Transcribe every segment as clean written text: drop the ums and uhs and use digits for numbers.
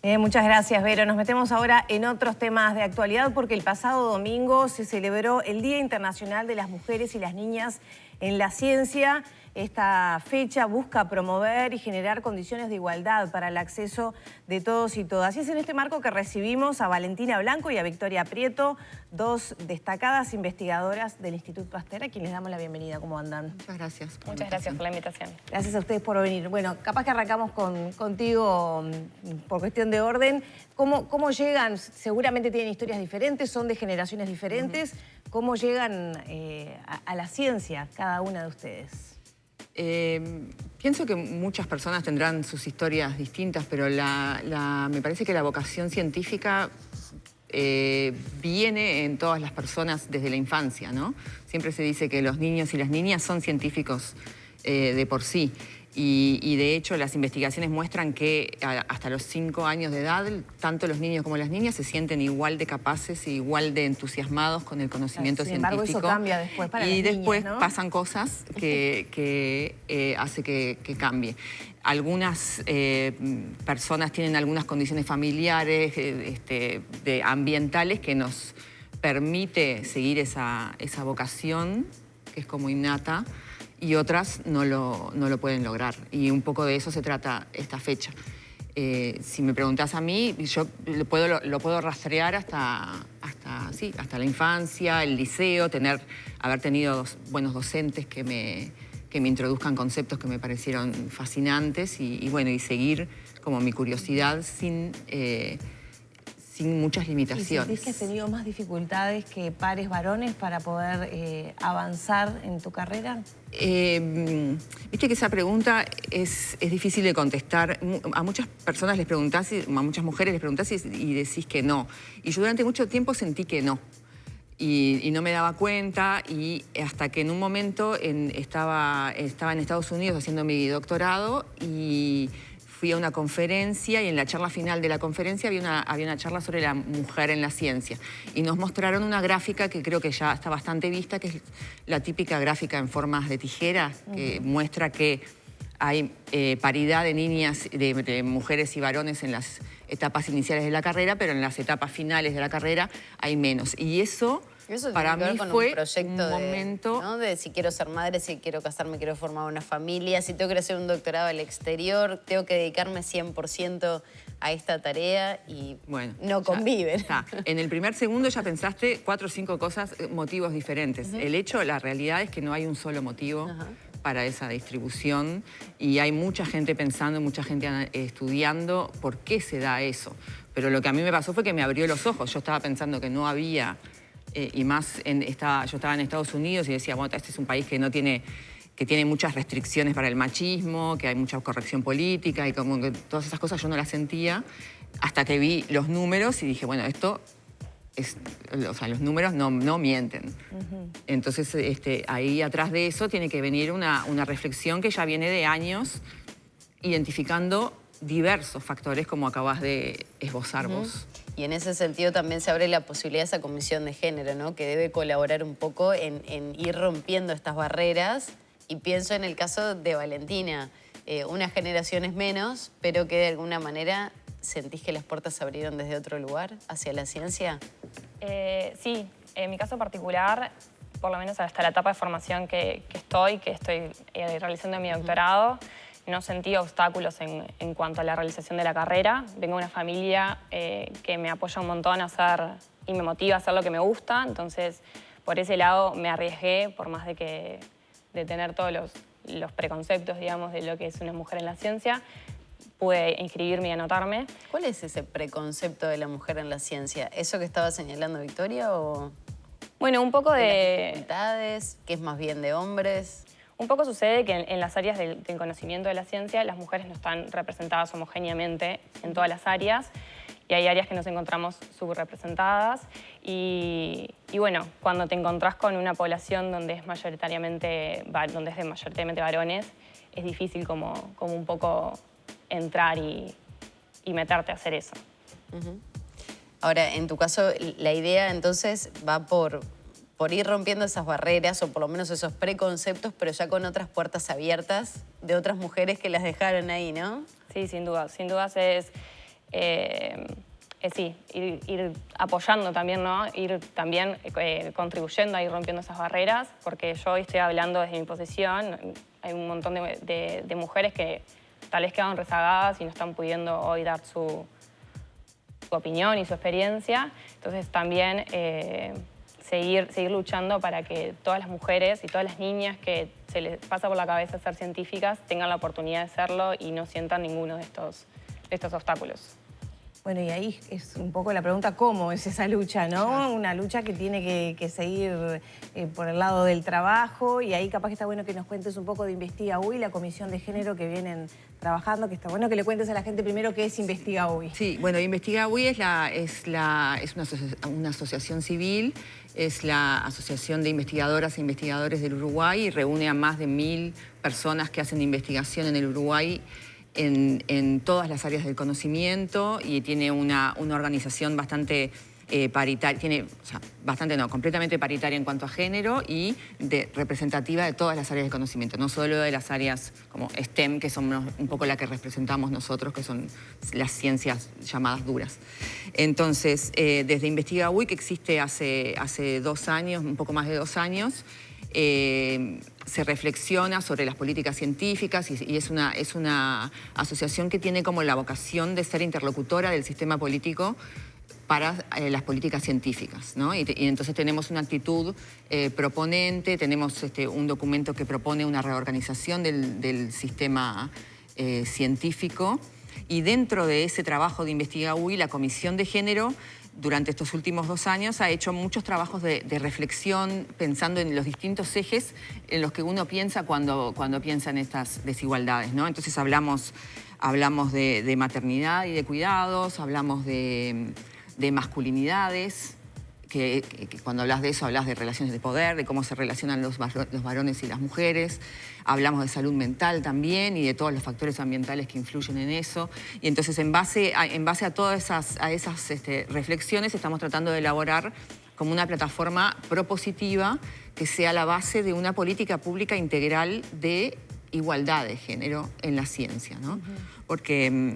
Muchas gracias, Vero. Nos metemos ahora en otros temas de actualidad porque el pasado domingo se celebró el Día Internacional de las Mujeres y las Niñas en la Ciencia. Esta fecha busca promover y generar condiciones de igualdad para el acceso de todos y todas. Y es en este marco que recibimos a Valentina Blanco y a Victoria Prieto, dos destacadas investigadoras del Instituto Pasteur, a quienes les damos la bienvenida. ¿Cómo andan? Muchas gracias. Muchas gracias por la invitación. Gracias a ustedes por venir. Bueno, capaz que arrancamos contigo por cuestión de orden. ¿Cómo llegan? Seguramente tienen historias diferentes, son de generaciones diferentes. ¿Cómo llegan a la ciencia cada una de ustedes? Pienso que muchas personas tendrán sus historias distintas, pero me parece que la vocación científica viene en todas las personas desde la infancia, ¿no? Siempre se dice que los niños y las niñas son científicos de por sí. Y de hecho las investigaciones muestran que hasta los 5 años de edad, tanto los niños como las niñas se sienten igual de capaces e igual de entusiasmados con el conocimiento científico. Sin embargo, eso cambia después para las niñas, después ¿no? pasan cosas que hace que cambie. Algunas personas tienen algunas condiciones familiares, ambientales, que nos permite seguir esa vocación, que es como innata, y otras no lo pueden lograr. Y un poco de eso se trata esta fecha. Si me preguntás a mí, yo lo puedo rastrear hasta la infancia, el liceo, haber tenido buenos docentes que me introduzcan conceptos que me parecieron fascinantes y seguir como mi curiosidad sin muchas limitaciones. ¿Y sentís que has tenido más dificultades que pares varones para poder avanzar en tu carrera? Viste que esa pregunta es difícil de contestar. A muchas personas les preguntás, a muchas mujeres les preguntás y decís que no. Y yo durante mucho tiempo sentí que no. Y no me daba cuenta, y hasta que en un momento estaba en Estados Unidos haciendo mi doctorado y fui a una conferencia, y en la charla final de la conferencia había una charla sobre la mujer en la ciencia. Y nos mostraron una gráfica que creo que ya está bastante vista, que es la típica gráfica en formas de tijera, que muestra que hay paridad de niñas, de mujeres y varones en las etapas iniciales de la carrera, pero en las etapas finales de la carrera hay menos. Y eso para mí fue un proyecto un momento... ¿no? De si quiero ser madre, si quiero casarme, quiero formar una familia, si tengo que hacer un doctorado al exterior, tengo que dedicarme 100% a esta tarea y no conviven. En el primer segundo ya pensaste 4 o 5 cosas, motivos diferentes. La realidad es que no hay un solo motivo para esa distribución, y hay mucha gente pensando, mucha gente estudiando por qué se da eso. Pero lo que a mí me pasó fue que me abrió los ojos. Yo estaba pensando que no había, y más, yo estaba en Estados Unidos y decía, bueno, este es un país que tiene muchas restricciones para el machismo, que hay mucha corrección política, y como que todas esas cosas yo no las sentía, hasta que vi los números y dije, bueno, los números no mienten. Entonces, ahí atrás de eso tiene que venir una reflexión que ya viene de años, identificando diversos factores, como acabas de esbozar vos. Y en ese sentido también se abre la posibilidad de esa comisión de género, ¿no? Que debe colaborar un poco en ir rompiendo estas barreras. Y pienso en el caso de Valentina, unas generaciones menos, pero que de alguna manera sentís que las puertas se abrieron desde otro lugar hacia la ciencia. Sí, en mi caso particular, por lo menos hasta la etapa de formación que estoy realizando mi doctorado, no sentí obstáculos en cuanto a la realización de la carrera. Vengo de una familia que me apoya un montón a hacer y me motiva a hacer lo que me gusta. Entonces, por ese lado me arriesgué, por más de tener todos los preconceptos, digamos, de lo que es una mujer en la ciencia. Pude inscribirme y anotarme. ¿Cuál es ese preconcepto de la mujer en la ciencia? ¿Eso que estaba señalando Victoria o...? Bueno, un poco de dificultades, que es más bien de hombres. Un poco sucede que en las áreas del conocimiento de la ciencia las mujeres no están representadas homogéneamente en todas las áreas, y hay áreas que nos encontramos subrepresentadas. Y bueno, cuando te encontrás con una población donde es mayoritariamente varones, es difícil como un poco entrar y meterte a hacer eso. Ahora, en tu caso, la idea entonces va por ir rompiendo esas barreras, o por lo menos esos preconceptos, pero ya con otras puertas abiertas de otras mujeres que las dejaron ahí, ¿no? Sí, sin duda. Sin dudas es sí, ir apoyando también, ¿no? Ir también contribuyendo a ir rompiendo esas barreras, porque yo hoy estoy hablando desde mi posición. Hay un montón de mujeres que tal vez quedan rezagadas y no están pudiendo hoy dar su opinión y su experiencia. Entonces también seguir luchando para que todas las mujeres y todas las niñas que se les pasa por la cabeza ser científicas tengan la oportunidad de serlo y no sientan ninguno de estos obstáculos. Bueno, y ahí es un poco la pregunta, ¿cómo es esa lucha, no? Claro. Una lucha que tiene que seguir por el lado del trabajo, y ahí capaz que está bueno que nos cuentes un poco de Investiga UI, la comisión de género que vienen trabajando, que está bueno que le cuentes a la gente primero qué es Investiga UI. Sí, bueno, Investiga UI es una asociación civil, es la Asociación de Investigadoras e Investigadores del Uruguay, y reúne a más de 1000 personas que hacen investigación en el Uruguay, en todas las áreas del conocimiento, y tiene una organización bastante paritaria, completamente paritaria en cuanto a género y representativa de todas las áreas del conocimiento, no solo de las áreas como STEM, que son un poco la que representamos nosotros, que son las ciencias llamadas duras. Entonces, desde Investiga UI, que existe hace 2 años, un poco más de 2 años, se reflexiona sobre las políticas científicas y es una asociación que tiene como la vocación de ser interlocutora del sistema político para las políticas científicas, ¿no? Y entonces tenemos una actitud proponente, tenemos un documento que propone una reorganización del sistema científico, y dentro de ese trabajo de Investiga UI, la Comisión de Género durante estos últimos 2 años ha hecho muchos trabajos de reflexión, pensando en los distintos ejes en los que uno piensa cuando piensa en estas desigualdades, ¿no? Entonces hablamos de maternidad y de cuidados, hablamos de masculinidades, que cuando hablas de eso hablas de relaciones de poder, de cómo se relacionan los varones y las mujeres. Hablamos de salud mental también y de todos los factores ambientales que influyen en eso. Y entonces en base a todas esas reflexiones estamos tratando de elaborar como una plataforma propositiva que sea la base de una política pública integral de igualdad de género en la ciencia, ¿no? Porque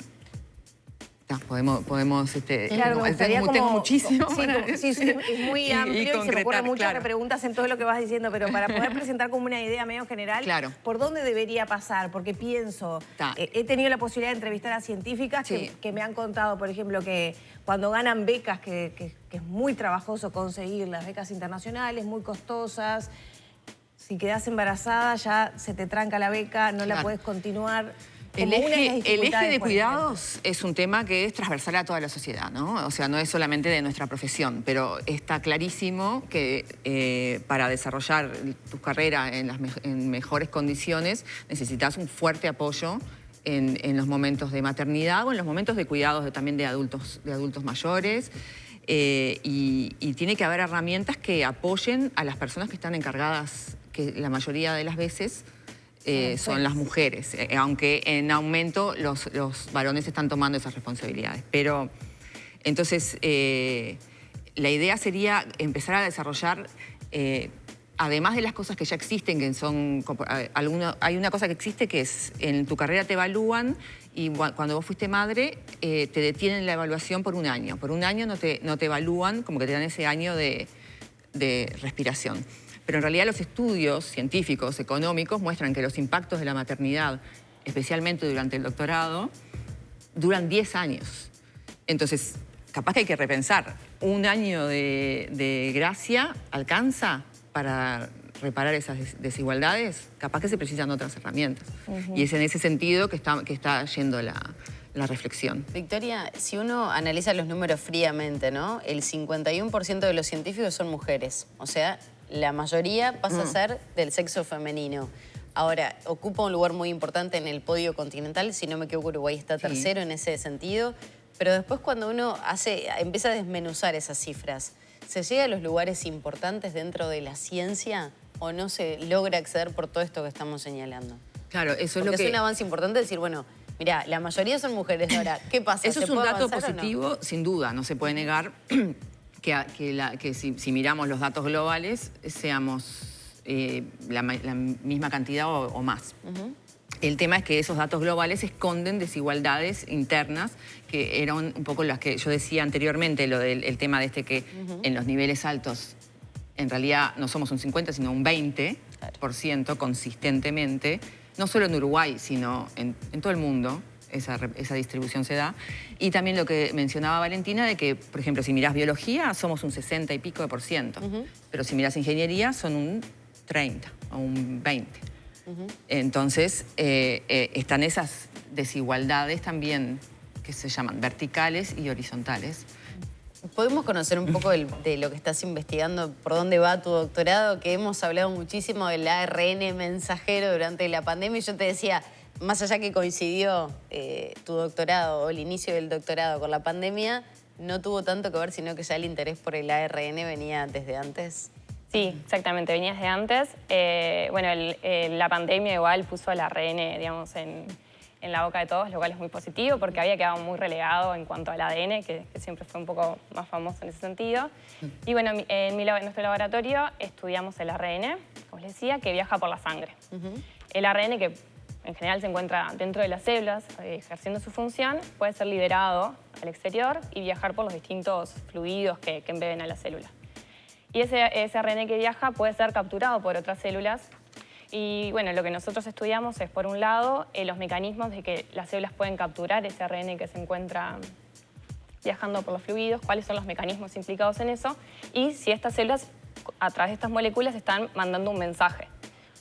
podemos claro, tengo muchísimo. Sí, es muy amplio y se me ocurren muchas claro. preguntas en todo lo que vas diciendo, pero para poder presentar como una idea medio general, claro, ¿por dónde debería pasar? Porque pienso, he tenido la posibilidad de entrevistar a científicas que me han contado, por ejemplo, que cuando ganan becas, que es muy trabajoso conseguir las becas internacionales, muy costosas. Si quedas embarazada ya se te tranca la beca, no la puedes continuar. El eje de cuidados es un tema que es transversal a toda la sociedad, ¿no? O sea, no es solamente de nuestra profesión, pero está clarísimo que para desarrollar tu carrera en mejores condiciones necesitas un fuerte apoyo en los momentos de maternidad o en los momentos de cuidados también de adultos mayores. Y tiene que haber herramientas que apoyen a las personas que están encargadas, que la mayoría de las veces son las mujeres, aunque en aumento los varones están tomando esas responsabilidades. Pero entonces la idea sería empezar a desarrollar, además de las cosas que ya existen, que son hay una cosa que existe que es en tu carrera te evalúan, y cuando vos fuiste madre te detienen la evaluación por 1 año. Por 1 año no te evalúan, como que te dan ese año de respiración. Pero en realidad los estudios científicos, económicos, muestran que los impactos de la maternidad, especialmente durante el doctorado, duran 10 años. Entonces, capaz que hay que repensar. 1 año de gracia alcanza para reparar esas desigualdades. Capaz que se precisan otras herramientas. Y es en ese sentido que está yendo la reflexión. Victoria, si uno analiza los números fríamente, ¿no? El 51% de los científicos son mujeres. O sea, la mayoría pasa a ser del sexo femenino. Ahora, ocupa un lugar muy importante en el podio continental. Si no me equivoco, Uruguay está tercero en ese sentido. Pero después cuando uno empieza a desmenuzar esas cifras, ¿se llega a los lugares importantes dentro de la ciencia o no se logra acceder por todo esto que estamos señalando? Claro, eso Porque es lo que... es un avance importante decir, bueno, mira, la mayoría son mujeres. Ahora, ¿qué pasa? Eso es un dato positivo, sin duda. No se puede negar que si miramos los datos globales, seamos la misma cantidad o más. El tema es que esos datos globales esconden desigualdades internas, que eran un poco las que yo decía anteriormente, el tema de que en los niveles altos en realidad no somos un 50, sino un 20% consistentemente, no solo en Uruguay, sino en todo el mundo. Esa distribución se da. Y también lo que mencionaba Valentina, de que, por ejemplo, si mirás biología, somos un 60 y pico de por ciento. Pero si mirás ingeniería, son un 30 o un 20. Entonces, están esas desigualdades también que se llaman verticales y horizontales. ¿Podemos conocer un poco de lo que estás investigando, por dónde va tu doctorado? Que hemos hablado muchísimo del ARN mensajero durante la pandemia y yo te decía, más allá que coincidió tu doctorado o el inicio del doctorado con la pandemia, no tuvo tanto que ver, sino que ya el interés por el ARN venía desde antes. Sí, exactamente, venía desde antes. Bueno, la pandemia igual puso el ARN, digamos, en la boca de todos, lo cual es muy positivo porque había quedado muy relegado en cuanto al ADN, que siempre fue un poco más famoso en ese sentido. Y bueno, en nuestro laboratorio estudiamos el ARN, como les decía, que viaja por la sangre. El ARN, que en general se encuentra dentro de las células, ejerciendo su función, puede ser liberado al exterior y viajar por los distintos fluidos que embeben a la célula. Y ese ARN que viaja puede ser capturado por otras células. Y bueno, lo que nosotros estudiamos es, por un lado, los mecanismos de que las células pueden capturar ese ARN que se encuentra viajando por los fluidos, cuáles son los mecanismos implicados en eso, y si estas células, a través de estas moléculas, están mandando un mensaje.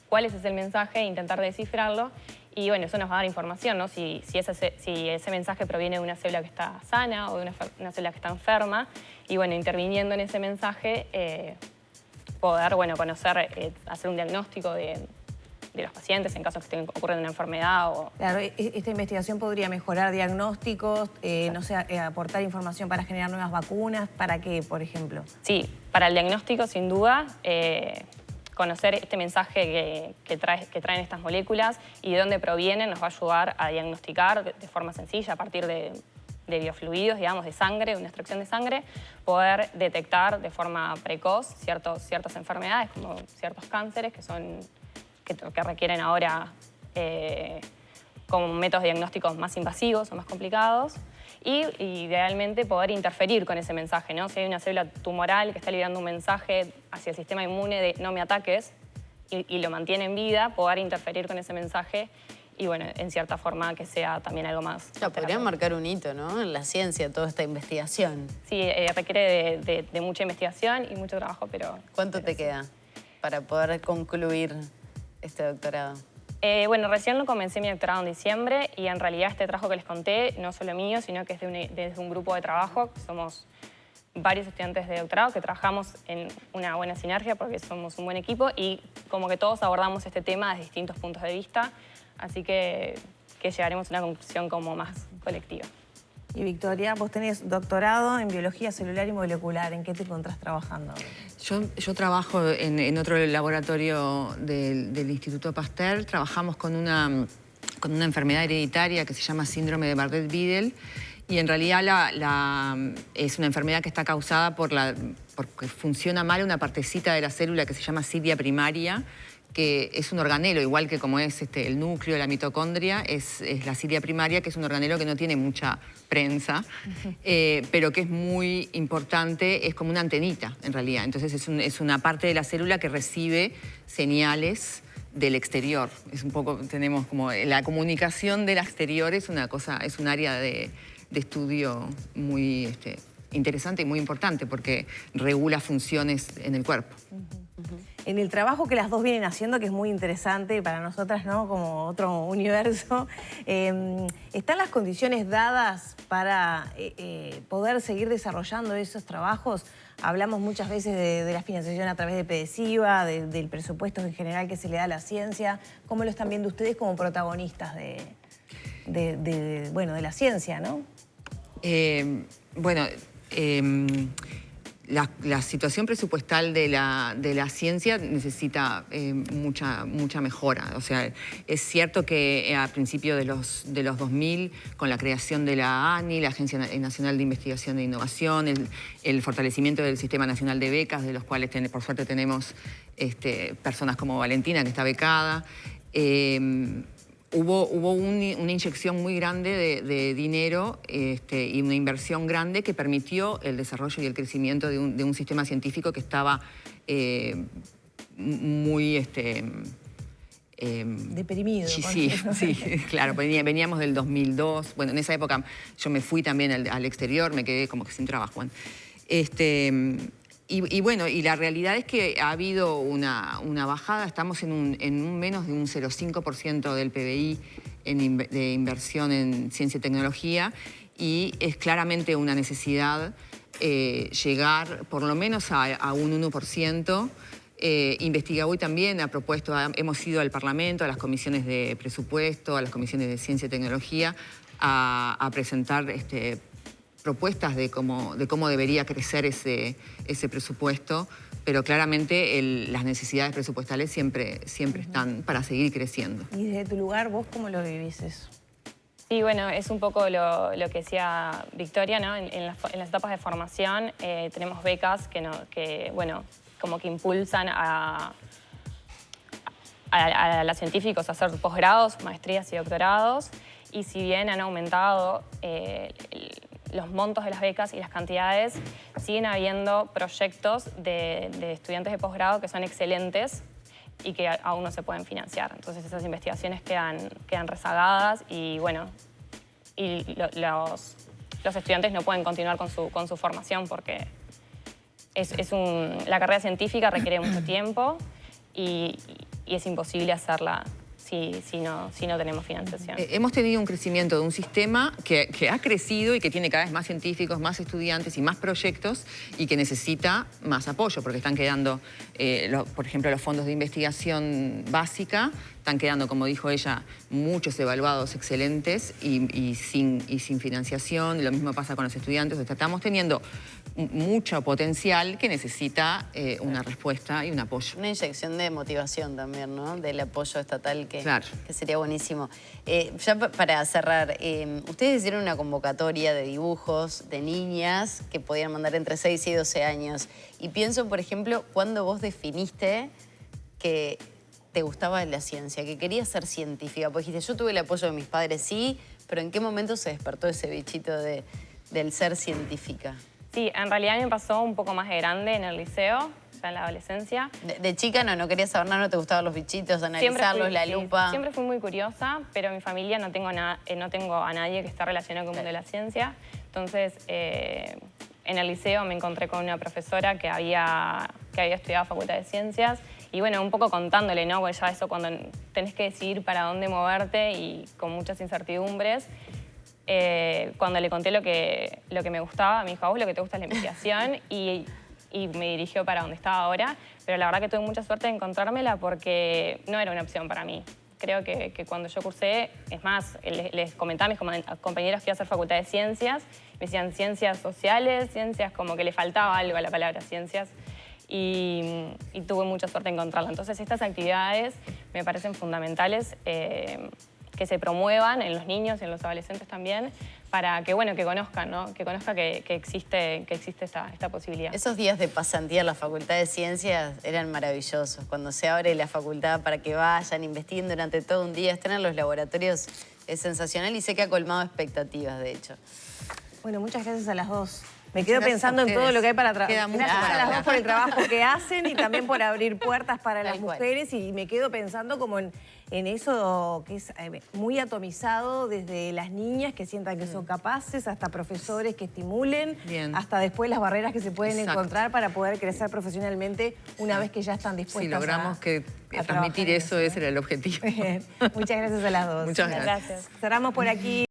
¿Cuál es ese mensaje? Intentar descifrarlo. Y bueno, eso nos va a dar información, ¿no? Si ese mensaje proviene de una célula que está sana o de una célula que está enferma. Y bueno, interviniendo en ese mensaje, poder, bueno, conocer, hacer un diagnóstico de los pacientes en caso de que estén ocurriendo una enfermedad. Claro, esta investigación podría mejorar diagnósticos, no sé, aportar información para generar nuevas vacunas. ¿Para qué, por ejemplo? Sí, para el diagnóstico, sin duda. Conocer este mensaje que traen estas moléculas y de dónde provienen nos va a ayudar a diagnosticar de forma sencilla, a partir de biofluidos, digamos, de sangre, de una extracción de sangre, poder detectar de forma precoz ciertas enfermedades, como ciertos cánceres que requieren ahora como métodos diagnósticos más invasivos o más complicados. Y idealmente poder interferir con ese mensaje, ¿no? Si hay una célula tumoral que está liberando un mensaje hacia el sistema inmune de no me ataques y lo mantiene en vida, poder interferir con ese mensaje y, bueno, en cierta forma que sea también algo más. Podría marcar un hito, ¿no? En la ciencia, toda esta investigación. Sí, requiere de mucha investigación y mucho trabajo, pero... ¿Cuánto te queda para poder concluir este doctorado? Bueno, recién lo comencé mi doctorado en diciembre y en realidad este trabajo que les conté no solo mío, sino que es desde un grupo de trabajo. Somos varios estudiantes de doctorado que trabajamos en una buena sinergia porque somos un buen equipo y como que todos abordamos este tema desde distintos puntos de vista, así que llegaremos a una conclusión como más colectiva. Y Victoria, vos tenés doctorado en biología celular y molecular. ¿En qué te encontrás trabajando? Yo trabajo en otro laboratorio del Instituto Pasteur. Trabajamos con una enfermedad hereditaria que se llama síndrome de Bardet-Biedl. Y en realidad es una enfermedad que está causada porque funciona mal una partecita de la célula que se llama cilia primaria, que es un organelo, igual que como es el núcleo, la mitocondria, es la cilia primaria, que es un organelo que no tiene mucha prensa, pero que es muy importante, es como una antenita en realidad. Entonces es una parte de la célula que recibe señales del exterior. Es un poco, tenemos como la comunicación del exterior es una cosa, es un área de estudio muy interesante y muy importante porque regula funciones en el cuerpo. En el trabajo que las dos vienen haciendo, que es muy interesante para nosotras, ¿no? Como otro universo, ¿están las condiciones dadas para poder seguir desarrollando esos trabajos? Hablamos muchas veces de la financiación a través de PDCIVA, del presupuesto en general que se le da a la ciencia. ¿Cómo lo están viendo ustedes como protagonistas de la ciencia, no? La situación presupuestal de la ciencia necesita mucha mejora. O sea, es cierto que a principios de los 2000, con la creación de la ANI, la Agencia Nacional de Investigación e Innovación, el fortalecimiento del Sistema Nacional de Becas, de los cuales por suerte tenemos personas como Valentina, que está becada, hubo una inyección muy grande de dinero y una inversión grande que permitió el desarrollo y el crecimiento de un sistema científico que estaba muy... deprimido. Sí, claro, veníamos del 2002. Bueno, en esa época yo me fui también al exterior, me quedé como que sin trabajo. Y bueno, y la realidad es que ha habido una bajada, estamos en un menos de un 0,5% del PBI de inversión en ciencia y tecnología, y es claramente una necesidad llegar por lo menos a un 1%. Investigabuy también ha propuesto, hemos ido al Parlamento, a las comisiones de presupuesto, a las comisiones de ciencia y tecnología, a presentar propuestas de cómo debería crecer ese presupuesto, pero claramente las necesidades presupuestales siempre están para seguir creciendo. Y desde tu lugar, ¿vos cómo lo vivís eso? Sí, bueno, es un poco lo que decía Victoria, ¿no? En las etapas de formación tenemos becas que como que impulsan a los científicos a hacer posgrados, maestrías y doctorados, y si bien han aumentado los montos de las becas y las cantidades, siguen habiendo proyectos de estudiantes de posgrado que son excelentes y que aún no se pueden financiar. Entonces esas investigaciones quedan rezagadas y bueno, los estudiantes no pueden continuar con su formación porque la carrera científica requiere mucho tiempo y es imposible hacerla si no tenemos financiación. Hemos tenido un crecimiento de un sistema que ha crecido y que tiene cada vez más científicos, más estudiantes y más proyectos y que necesita más apoyo porque están quedando, por ejemplo, los fondos de investigación básica, están quedando, como dijo ella, muchos evaluados excelentes y sin financiación. Lo mismo pasa con los estudiantes. Estamos teniendo mucho potencial que necesita una respuesta y un apoyo. Una inyección de motivación también, ¿no? Del apoyo estatal que Claro. que sería buenísimo. Ya para cerrar, ustedes hicieron una convocatoria de dibujos de niñas que podían mandar entre 6 y 12 años. Y pienso, por ejemplo, cuando vos definiste que te gustaba la ciencia, que querías ser científica. Pues dijiste, yo tuve el apoyo de mis padres, sí, pero ¿en qué momento se despertó ese bichito del ser científica? Sí, en realidad me pasó un poco más de grande en el liceo, ya en la adolescencia. De chica no querías saber nada, no te gustaban los bichitos, analizarlos, la lupa. Siempre fui muy curiosa, pero en mi familia no tengo a nadie que esté relacionado con el mundo de la ciencia. Entonces, en el liceo me encontré con una profesora que había estudiado Facultad de Ciencias y bueno, un poco contándole, ¿no? Porque ya eso cuando tenés que decidir para dónde moverte y con muchas incertidumbres, cuando le conté lo que me gustaba, me dijo, a vos lo que te gusta es la investigación y me dirigió para donde estaba ahora, pero la verdad que tuve mucha suerte de encontrármela porque no era una opción para mí. Creo que cuando yo cursé, es más, les comentaba a mis compañeros que iba a hacer Facultad de Ciencias, me decían ciencias sociales, ciencias, como que le faltaba algo a la palabra ciencias y tuve mucha suerte de encontrarla. Entonces estas actividades me parecen fundamentales que se promuevan en los niños y en los adolescentes también, para que, bueno, que conozcan, ¿no? Que conozcan que existe esta posibilidad. Esos días de pasantía en la Facultad de Ciencias eran maravillosos. Cuando se abre la facultad para que vayan, investiguen durante todo un día, estén en los laboratorios, es sensacional y sé que ha colmado expectativas, de hecho. Bueno, muchas gracias a las dos. Me Muchas quedo gracias pensando a en todo ustedes. lo que hay para trabajar. Queda mucho Gracias para a las hablar. dos por el trabajo que hacen y también por abrir puertas para las Tal cual. mujeres. Y me quedo pensando como en eso que es muy atomizado, desde las niñas que sientan que son capaces, hasta profesores que estimulen, Bien. hasta después las barreras que se pueden Exacto. encontrar para poder crecer profesionalmente una vez que ya están dispuestas Si logramos a transmitir trabajar en eso, ese era el objetivo. Bien. Muchas gracias a las dos. Muchas gracias. Gracias. Cerramos por aquí.